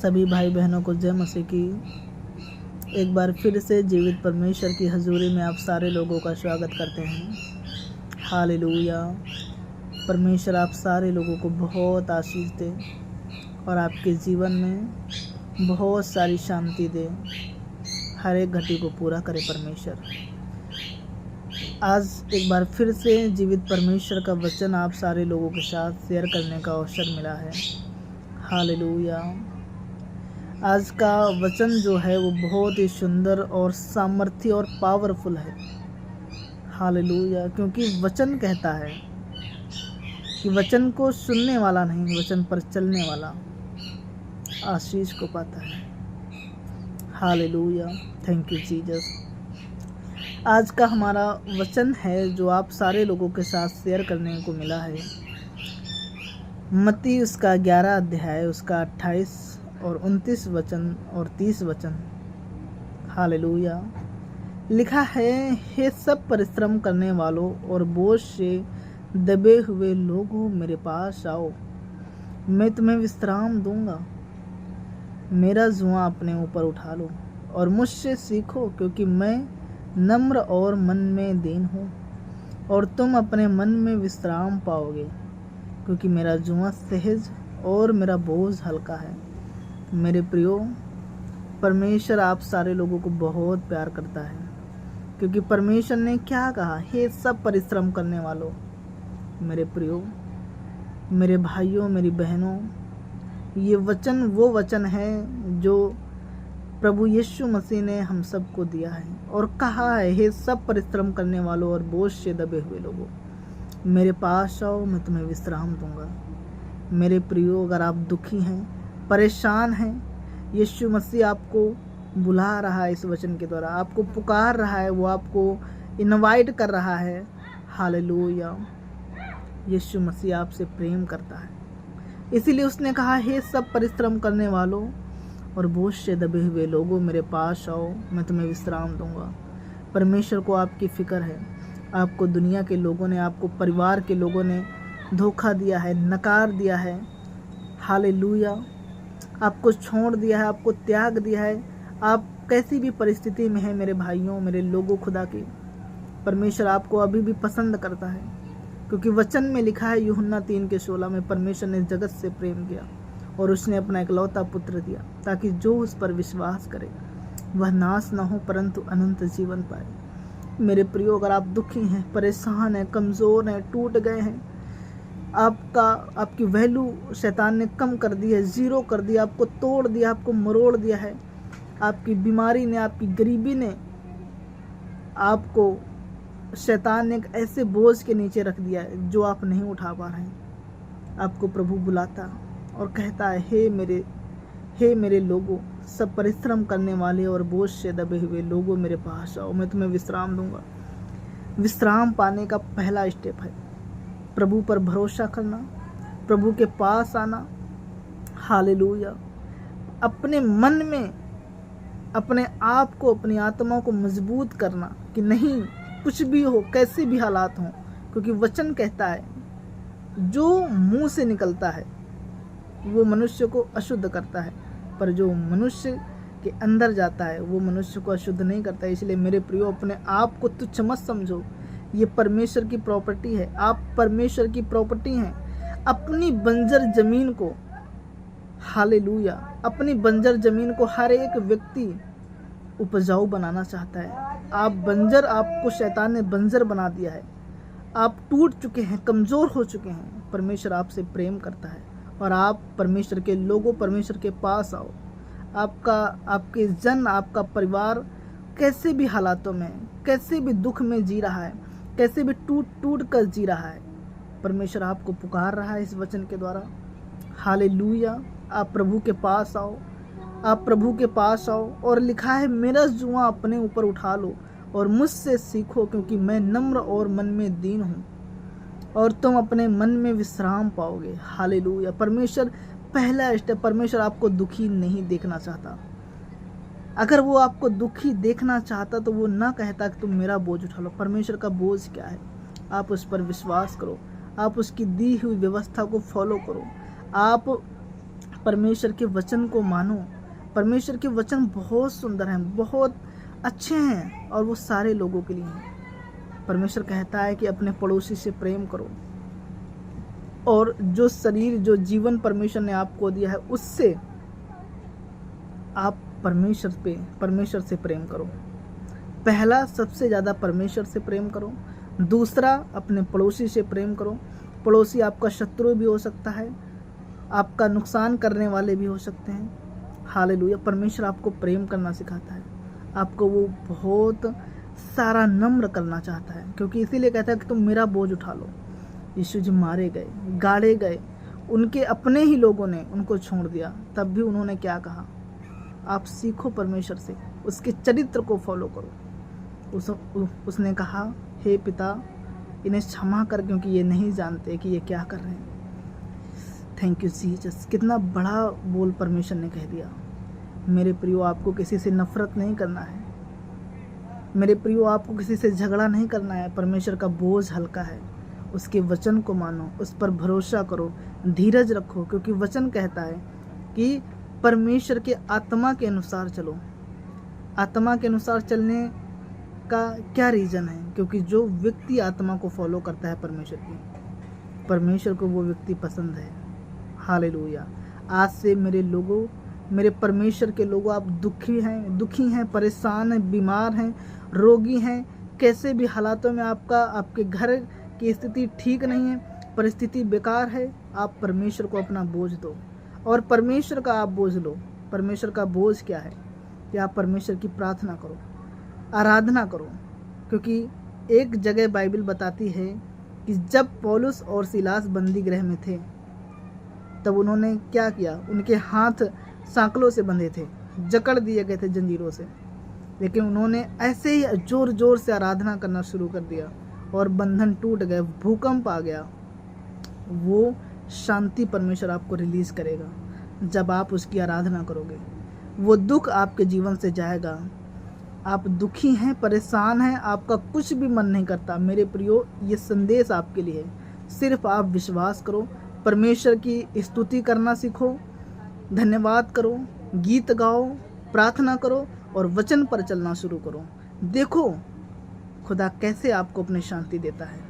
सभी भाई बहनों को जय मसीह की। एक बार फिर से जीवित परमेश्वर की हजूरी में आप सारे लोगों का स्वागत करते हैं। हालेलुया। परमेश्वर आप सारे लोगों को बहुत आशीष दे और आपके जीवन में बहुत सारी शांति दे, हर एक घटी को पूरा करे परमेश्वर। आज एक बार फिर से जीवित परमेश्वर का वचन आप सारे लोगों के साथ शेयर करने का अवसर मिला है। हालेलुया। आज का वचन जो है वो बहुत ही सुंदर और सामर्थ्य और पावरफुल है। हालेलुया। क्योंकि वचन कहता है कि वचन को सुनने वाला नहीं, वचन पर चलने वाला आशीष को पाता है। हालेलुया। Thank you Jesus. आज का हमारा वचन है जो आप सारे लोगों के साथ शेयर करने को मिला है, मत्ती उसका 11 अध्याय उसका 28 और 29 वचन और 30 वचन। हालेलुया। लिखा है, हे सब परिश्रम करने वालों और बोझ से दबे हुए लोगों मेरे पास आओ, मैं तुम्हें विश्राम दूंगा। मेरा जुआ अपने ऊपर उठा लो और मुझसे सीखो, क्योंकि मैं नम्र और मन में दीन हूँ, और तुम अपने मन में विश्राम पाओगे। क्योंकि मेरा जुआ सहज और मेरा बोझ हल्का है। मेरे प्रियो, परमेश्वर आप सारे लोगों को बहुत प्यार करता है, क्योंकि परमेश्वर ने क्या कहा, हे सब परिश्रम करने वालों। मेरे प्रियो, मेरे भाइयों, मेरी बहनों, ये वचन वो वचन है जो प्रभु यीशु मसीह ने हम सबको दिया है और कहा है, हे सब परिश्रम करने वालों और बोझ से दबे हुए लोगों मेरे पास आओ, मैं तुम्हें विश्राम दूंगा। मेरे प्रियो, अगर आप दुखी हैं, परेशान हैं, यीशु मसीह आपको बुला रहा है, इस वचन के द्वारा आपको पुकार रहा है, वो आपको इनवाइट कर रहा है। हालेलुया। यीशु मसीह आपसे प्रेम करता है, इसीलिए उसने कहा, हे सब परिश्रम करने वालों और बोझ से दबे हुए लोगों मेरे पास आओ, मैं तुम्हें विश्राम दूंगा। परमेश्वर को आपकी फिक्र है। आपको दुनिया के लोगों ने, आपको परिवार के लोगों ने धोखा दिया है, नकार दिया है। हालेलुया। आपको छोड़ दिया है, आपको त्याग दिया है। आप कैसी भी परिस्थिति में हैं मेरे भाइयों, मेरे लोगों, खुदा के परमेश्वर आपको अभी भी पसंद करता है, क्योंकि वचन में लिखा है यूहन्ना 3:16 में, परमेश्वर ने जगत से प्रेम किया और उसने अपना इकलौता पुत्र दिया, ताकि जो उस पर विश्वास करे वह नाश न हो परंतु अनंत जीवन पाए। मेरे प्रियो, अगर आप दुखी हैं, परेशान हैं, कमज़ोर हैं, टूट गए हैं, आपकी वैल्यू शैतान ने कम कर दी है, ज़ीरो कर दिया, आपको तोड़ दिया, आपको मरोड़ दिया है, आपकी बीमारी ने, आपकी गरीबी ने आपको, शैतान ने एक ऐसे बोझ के नीचे रख दिया है जो आप नहीं उठा पा रहे हैं। आपको प्रभु बुलाता और कहता है, हे मेरे लोगों, सब परिश्रम करने वाले और बोझ से दबे हुए लोगों मेरे पास आओ, मैं तुम्हें विश्राम दूंगा। विश्राम पाने का पहला स्टेप है प्रभु पर भरोसा करना, प्रभु के पास आना। हालेलुया। अपने मन में अपने आप को, अपनी आत्मा को मजबूत करना कि नहीं, कुछ भी हो, कैसे भी हालात हों, क्योंकि वचन कहता है जो मुंह से निकलता है वो मनुष्य को अशुद्ध करता है, पर जो मनुष्य के अंदर जाता है वो मनुष्य को अशुद्ध नहीं करता है। इसलिए मेरे प्रियो, अपने आप को तुच्छ मत समझो। ये परमेश्वर की प्रॉपर्टी है, आप परमेश्वर की प्रॉपर्टी हैं। अपनी बंजर जमीन को, हालेलुया, अपनी बंजर जमीन को हर एक व्यक्ति उपजाऊ बनाना चाहता है। आप बंजर, आपको शैतान ने बंजर बना दिया है। आप टूट चुके हैं, कमज़ोर हो चुके हैं। परमेश्वर आपसे प्रेम करता है और आप परमेश्वर के लोगों, परमेश्वर के पास आओ। आपके जन, आपका परिवार कैसे भी हालातों में, कैसे भी दुख में जी रहा है, कैसे भी टूट कर जी रहा है, परमेश्वर आपको पुकार रहा है इस वचन के द्वारा। हालेलुया। आप प्रभु के पास आओ, आप प्रभु के पास आओ। और लिखा है, मेरा जुआ अपने ऊपर उठा लो और मुझसे सीखो, क्योंकि मैं नम्र और मन में दीन हूँ, और तुम अपने मन में विश्राम पाओगे। हालेलुया। परमेश्वर पहला स्टेप, परमेश्वर आपको दुखी नहीं देखना चाहता। अगर वो आपको दुखी देखना चाहता तो वो ना कहता कि तुम मेरा बोझ उठा लो। परमेश्वर का बोझ क्या है? आप उस पर विश्वास करो, आप उसकी दी हुई व्यवस्था को फॉलो करो, आप परमेश्वर के वचन को मानो। परमेश्वर के वचन बहुत सुंदर हैं, बहुत अच्छे हैं और वो सारे लोगों के लिए हैं। परमेश्वर कहता है कि अपने पड़ोसी से प्रेम करो और जो शरीर, जो जीवन परमेश्वर ने आपको दिया है उससे आप परमेश्वर से प्रेम करो। पहला, सबसे ज़्यादा परमेश्वर से प्रेम करो। दूसरा, अपने पड़ोसी से प्रेम करो। पड़ोसी आपका शत्रु भी हो सकता है, आपका नुकसान करने वाले भी हो सकते हैं। हालेलुया। परमेश्वर आपको प्रेम करना सिखाता है, आपको वो बहुत सारा नम्र करना चाहता है, क्योंकि इसीलिए कहता है कि तुम मेरा बोझ उठा लो। यीशु जी मारे गए, गाड़े गए, उनके अपने ही लोगों ने उनको छोड़ दिया, तब भी उन्होंने क्या कहा? आप सीखो परमेश्वर से, उसके चरित्र को फॉलो करो। उसने कहा, हे पिता, इन्हें क्षमा कर, क्योंकि ये नहीं जानते कि ये क्या कर रहे हैं। Thank you Jesus. कितना बड़ा बोल परमेश्वर ने कह दिया। मेरे प्रियो, आपको किसी से नफरत नहीं करना है। मेरे प्रियो, आपको किसी से झगड़ा नहीं करना है। परमेश्वर का बोझ हल्का है, उसके वचन को मानो, उस पर भरोसा करो, धीरज रखो, क्योंकि वचन कहता है कि परमेश्वर के आत्मा के अनुसार चलो। आत्मा के अनुसार चलने का क्या रीज़न है? क्योंकि जो व्यक्ति आत्मा को फॉलो करता है परमेश्वर को वो व्यक्ति पसंद है। हालेलुया। आज से मेरे लोगों, मेरे परमेश्वर के लोगों, आप दुखी हैं, परेशान हैं, बीमार हैं, रोगी हैं, कैसे भी हालातों में आपके घर की स्थिति ठीक नहीं है, परिस्थिति बेकार है, आप परमेश्वर को अपना बोझ दो और परमेश्वर का आप बोझ लो। परमेश्वर का बोझ क्या है? कि आप परमेश्वर की प्रार्थना करो, आराधना करो। क्योंकि एक जगह बाइबल बताती है कि जब पौलुस और सिलास बंदी गृह में थे, तब उन्होंने क्या किया? उनके हाथ सांकलों से बंधे थे, जकड़ दिए गए थे जंजीरों से, लेकिन उन्होंने ऐसे ही जोर जोर से आराधना करना शुरू कर दिया और बंधन टूट गए, भूकंप आ गया। वो शांति परमेश्वर आपको रिलीज करेगा जब आप उसकी आराधना करोगे। वो दुख आपके जीवन से जाएगा। आप दुखी हैं, परेशान हैं, आपका कुछ भी मन नहीं करता, मेरे प्रियो, ये संदेश आपके लिए है। सिर्फ आप विश्वास करो, परमेश्वर की स्तुति करना सीखो, धन्यवाद करो, गीत गाओ, प्रार्थना करो और वचन पर चलना शुरू करो। देखो खुदा कैसे आपको अपनी शांति देता है।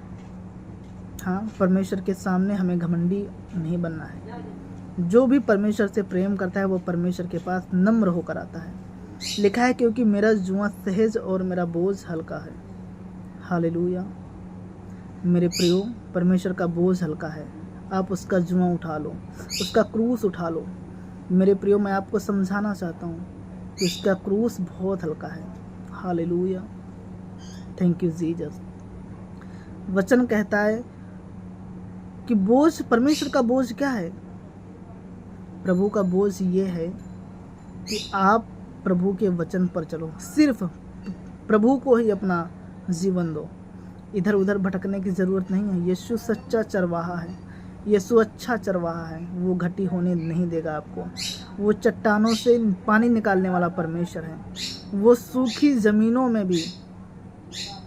हाँ, परमेश्वर के सामने हमें घमंडी नहीं बनना है। जो भी परमेश्वर से प्रेम करता है वो परमेश्वर के पास नम्र होकर आता है। लिखा है, क्योंकि मेरा जुआ सहज और मेरा बोझ हल्का है। हालेलुया। मेरे प्रियो, परमेश्वर का बोझ हल्का है, आप उसका जुआ उठा लो, उसका क्रूस उठा लो। मेरे प्रियो, मैं आपको समझाना चाहता हूँ कि उसका क्रूस बहुत हल्का है। हालेलुया। Thank you Jesus. वचन कहता है कि बोझ, परमेश्वर का बोझ क्या है? प्रभु का बोझ ये है कि आप प्रभु के वचन पर चलो, सिर्फ प्रभु को ही अपना जीवन दो। इधर उधर भटकने की ज़रूरत नहीं है। यीशु सच्चा चरवाहा है, यीशु अच्छा चरवाहा है, वो घटी होने नहीं देगा आपको। वो चट्टानों से पानी निकालने वाला परमेश्वर है। वो सूखी ज़मीनों में भी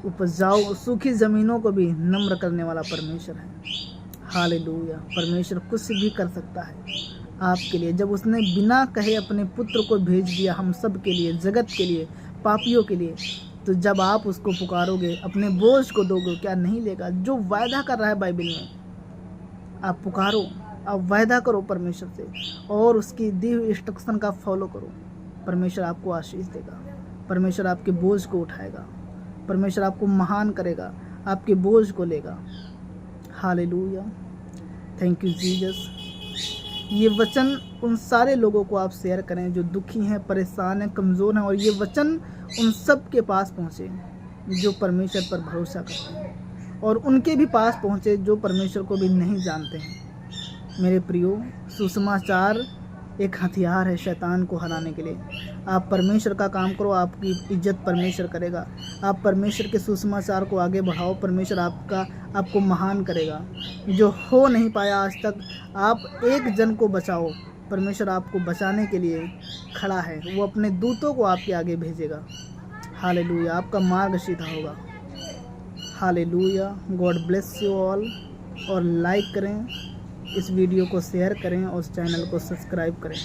उपजाऊ, सूखी ज़मीनों को भी नम्र करने वाला परमेश्वर है। हालेलुया। परमेश्वर कुछ भी कर सकता है आपके लिए। जब उसने बिना कहे अपने पुत्र को भेज दिया हम सब के लिए, जगत के लिए, पापियों के लिए, तो जब आप उसको पुकारोगे, अपने बोझ को दोगे, क्या नहीं लेगा? जो वायदा कर रहा है बाइबल में, आप पुकारो, आप वायदा करो परमेश्वर से और उसकी दी हुई इंस्ट्रक्शन का फॉलो करो। परमेश्वर आपको आशीष देगा, परमेश्वर आपके बोझ को उठाएगा, परमेश्वर आपको महान करेगा, आपके बोझ को लेगा। हालेलुया। Thank you Jesus. ये वचन उन सारे लोगों को आप शेयर करें जो दुखी हैं, परेशान हैं, कमज़ोर हैं, और ये वचन उन सब के पास पहुँचे जो परमेश्वर पर भरोसा करते हैं, और उनके भी पास पहुँचे जो परमेश्वर को भी नहीं जानते हैं। मेरे प्रियो, सुसमाचार एक हथियार है शैतान को हराने के लिए। आप परमेश्वर का काम करो, आपकी इज्जत परमेश्वर करेगा। आप परमेश्वर के सुसमाचार को आगे बढ़ाओ, परमेश्वर आपको महान करेगा। जो हो नहीं पाया आज तक, आप एक जन को बचाओ, परमेश्वर आपको बचाने के लिए खड़ा है। वो अपने दूतों को आपके आगे भेजेगा। हालेलुया। आपका मार्ग सीधा होगा। Hallelujah. God bless you all. और लाइक करें, इस वीडियो को शेयर करें और चैनल को सब्सक्राइब करें।